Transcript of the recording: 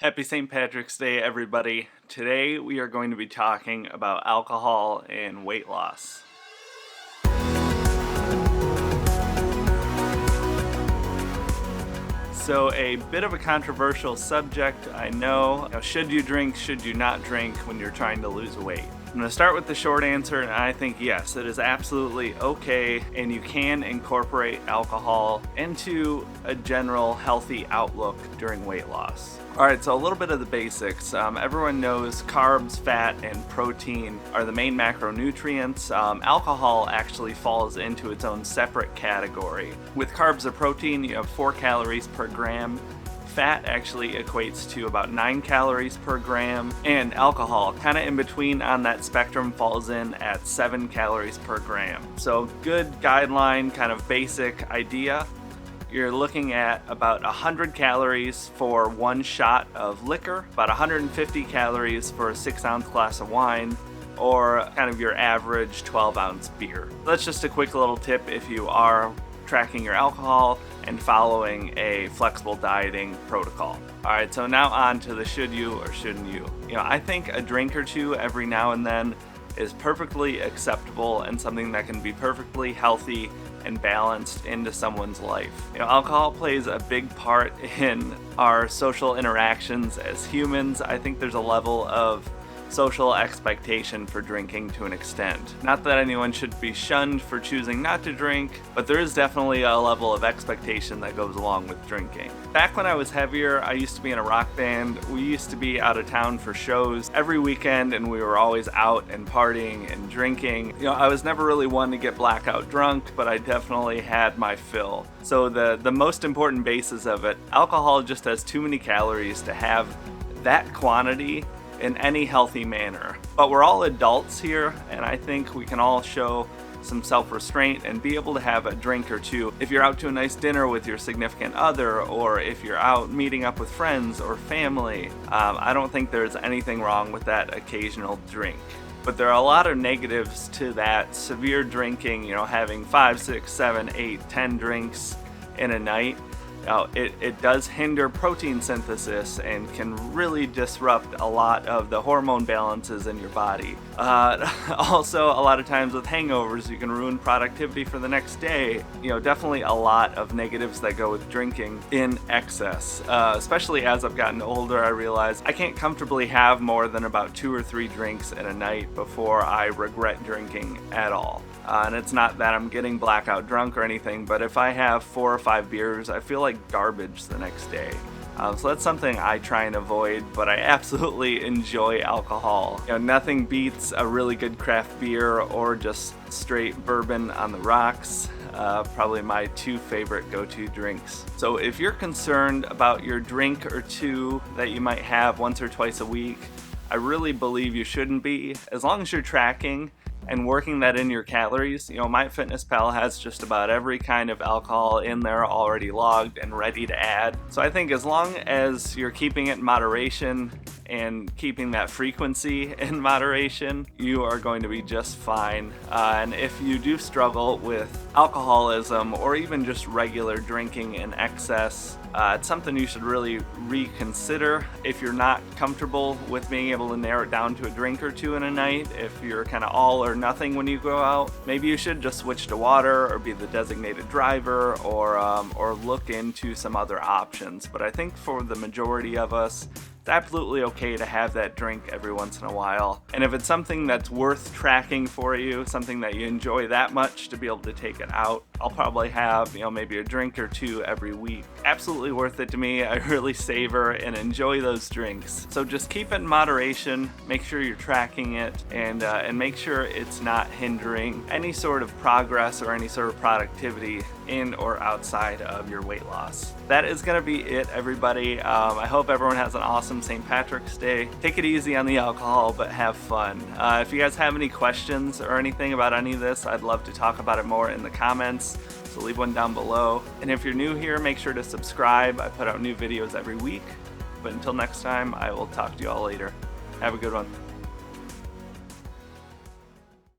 Happy St. Patrick's Day, everybody. Today we are going to be talking about alcohol and weight loss. So, a bit of a controversial subject, I know. Should you drink, should you not drink when you're trying to lose weight? I'm going to start with the short answer, and I think yes, it is absolutely okay, and you can incorporate alcohol into a general healthy outlook during weight loss. Alright, so a little bit of the basics. Everyone knows carbs, fat, and protein are the main macronutrients. Alcohol actually falls into its own separate category. With carbs or protein, you have 4 calories per gram. Fat actually equates to about 9 calories per gram, and alcohol, kind of in between on that spectrum, falls in at 7 calories per gram. So good guideline, kind of basic idea. You're looking at about 100 calories for one shot of liquor, about 150 calories for a 6-ounce glass of wine, or kind of your average 12-ounce beer. That's just a quick little tip if you are tracking your alcohol and following a flexible dieting protocol. Alright, so now on to the should you or shouldn't you. I think a drink or two every now and then is perfectly acceptable and something that can be perfectly healthy and balanced into someone's life. Alcohol plays a big part in our social interactions as humans. I think there's a level of social expectation for drinking to an extent. Not that anyone should be shunned for choosing not to drink, but there is definitely a level of expectation that goes along with drinking. Back when I was heavier, I used to be in a rock band. We used to be out of town for shows every weekend, and we were always out and partying and drinking. I was never really one to get blackout drunk, but I definitely had my fill. So the most important basis of it, alcohol just has too many calories to have that quantity in any healthy manner. But we're all adults here, and I think we can all show some self-restraint and be able to have a drink or two. If you're out to a nice dinner with your significant other, or if you're out meeting up with friends or family, I don't think there's anything wrong with that occasional drink. But there are a lot of negatives to that severe drinking, having 5, 6, 7, 8, 10 drinks in a night. It does hinder protein synthesis and can really disrupt a lot of the hormone balances in your body. Also, a lot of times with hangovers, you can ruin productivity for the next day. Definitely a lot of negatives that go with drinking in excess. Especially as I've gotten older, I realize I can't comfortably have more than about 2 or 3 drinks in a night before I regret drinking at all. And it's not that I'm getting blackout drunk or anything, but if I have 4 or 5 beers, I feel like garbage the next day. So that's something I try and avoid, but I absolutely enjoy alcohol. Nothing beats a really good craft beer or just straight bourbon on the rocks. Probably my 2 favorite go-to drinks. So if you're concerned about your drink or two that you might have once or twice a week, I really believe you shouldn't be. As long as you're tracking and working that in your calories. MyFitnessPal has just about every kind of alcohol in there already logged and ready to add. So I think as long as you're keeping it in moderation and keeping that frequency in moderation, you are going to be just fine. And if you do struggle with alcoholism or even just regular drinking in excess, it's something you should really reconsider. If you're not comfortable with being able to narrow it down to a drink or two in a night, if you're kind of all or nothing when you go out, maybe you should just switch to water or be the designated driver or look into some other options. But I think for the majority of us, it's absolutely okay to have that drink every once in a while. And if it's something that's worth tracking for you, something that you enjoy that much to be able to take it out, I'll probably have, maybe a drink or two every week. Absolutely worth it to me. I really savor and enjoy those drinks. So just keep it in moderation, make sure you're tracking it, and make sure it's not hindering any sort of progress or any sort of productivity in or outside of your weight loss. That is going to be it, everybody. I hope everyone has an awesome St. Patrick's Day. Take it easy on the alcohol, but have fun. If you guys have any questions or anything about any of this, I'd love to talk about it more in the comments. So leave one down below. And if you're new here, make sure to subscribe. I put out new videos every week. But until next time, I will talk to you all later. Have a good one.